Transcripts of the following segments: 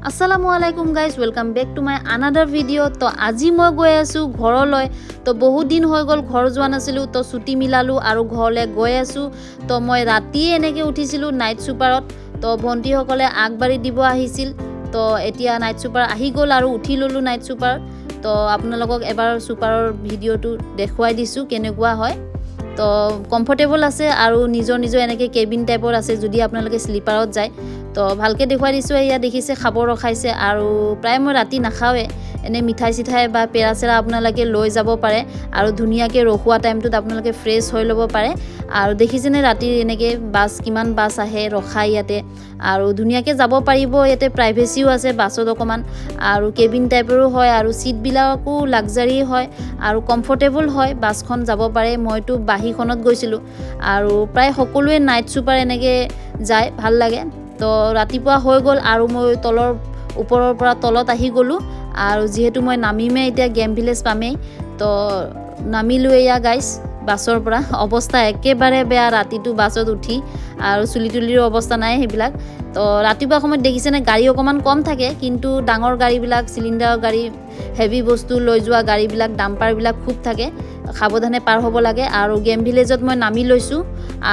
Assalamualaikum guys, welcome back to my another video. तो আজি মই গৈ আছো ঘৰলৈ তো বহুত দিন হৈ গল ঘৰ যোৱা নাছিলো তো ছুটি মিলালো আৰু ঘৰলৈ গৈ আছো তো মই ৰাতি এনেকৈ উঠিছিলো নাইট সুপাৰত তো ভন্টি সকলে আগবাঢ়ি দিব আহিছিল তো এতিয়া নাইট সুপাৰ আহি গল আৰু উঠি ললো নাইট সুপাৰ তো আপোনালোকক এবাৰ সুপাৰৰ ভিডিওটো দেখুৱাই দিছো কেনেকুৱা হয় তো কমফৰ্টেবল আছে আৰু নিজৰ নিজৰ এনেকৈ কেবিন টাইপৰ আছে যদি আপোনালোকে স্লিপাৰত যায় তো ভালকে দেখুৱাই দিছো এয়া দেখিছে খাব ৰখাইছে আৰু প্ৰায় মই ৰাতি নাখাওৱে এনে মিঠাই চিঠাই বা পেৰাচেৰা আপোনালোকে লৈ যাব পাৰে আৰু ধুনিয়াকে ৰখুৱা টাইমটোত আপোনালোকে ফ্ৰেছ হৈ ল'ব পাৰে আৰু দেখিছেনে ৰাতি এনেকৈ বাছ কিমান বাছ আহে ৰখাই ইয়াতে আৰু ধুনিয়াকে যাব পাৰিব ইয়াতে প্ৰাইভেচিও আছে বাছত অকমান আৰু কেবিন টাইপৰো হয় আৰু সিট বিলাকো লাক্সাৰি হয় আৰু কমফৰ্টেবল হয় বাছখন যাব পাৰে মইতো বাহিখনত গৈছিলো আৰু প্ৰায় সকলোৱে নাইট সুপাৰ এনেকৈ যায় ভাল লাগে তো ৰাতিপুৱা হৈ গল আৰু মই তলৰ ওপৰৰ পৰা তলত আহি গলো আৰু যেহেতু মই নামিমে এতিয়া গেম ভিলেজ পামেই তো নামিলো এয়া গাইস বাছৰ পৰা অৱস্থা একেবাৰে বেয়া ৰাতিটো বাছত উঠি আৰু চুলিটুলিৰ অৱস্থা নাই হেবিলাক তো ৰাতিপুৱা সময়ত দেখিছেনে গাড়ী অকমান কম থাকে কিন্তু ডাঙৰ গাড়ীবিলাক সিলিন্ডাৰৰ গাড়ী হেভি বস্তু লৈ যোৱা গাড়ীবিলাক ডাম্পাৰবিলাক খুব থাকে সাৱধানে পাৰ হ'ব লাগে আৰু গেম ভিলেজত মই নামি লৈছো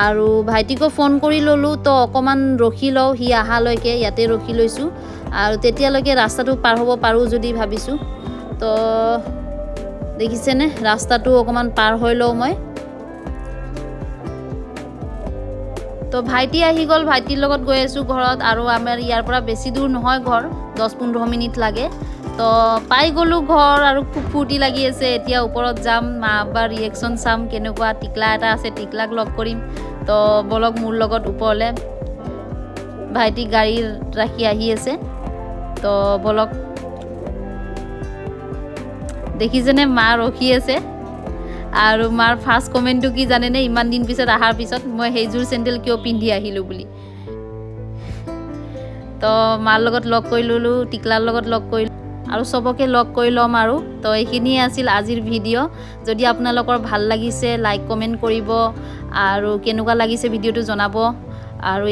আৰু ভাইটিকো ফোন কৰি ললো তো অকমান ৰখি লও হি আহালৈকে ইয়াতে ৰখি লৈছো আৰু তেতিয়ালৈকে ৰাস্তাটো পাৰ হ'ব পাৰো যদি ভাবিছো তো দেখিছেনে ৰাস্তাটো অকমান পাৰ হৈ লও মই তো ভাইটি আহি গল ভাইটিৰ লগত গৈ আছো ঘৰত আৰু আমাৰ ইয়াৰ পৰা বেছি দূৰ নহয় ঘৰ 10-15 মিনিট লাগে তো পাই গলো ঘৰ আৰু খুব ফুৰ্তি লাগি আছে এতিয়া ওপৰত যাম মা আব্বা ৰিয়েকচন চাম কেনেকুৱা টিকলা এটা আছে টিকলাক লগ কৰিম তো বলক মোৰ লগত ওপৰলে ভাইটি গাড়ী ৰাখি আহি আছে তো বলক দেখিছেনে মা ৰখি আছে আৰু মাৰ ফাৰ্ষ্ট কমেন্টটো কি জানেনে ইমান দিন পিছত আহাৰ পিছত মই হেইজুৰ চেন্ডেল কিয় পিন্ধি আহিলো বুলি তো মাৰ লগত লগ কৰি ললো টিকলাৰ লগত লগ কৰি আৰু সবকে লগ কৰি লম আৰু তো এইখিনি আছিল আজিৰ ভিডিঅ' যদি আপোনালোকৰ ভাল লাগিছে লাইক কমেন্ট কৰিব আৰু কেনেকুৱা লাগিছে ভিডিঅ'টো জনাব আৰু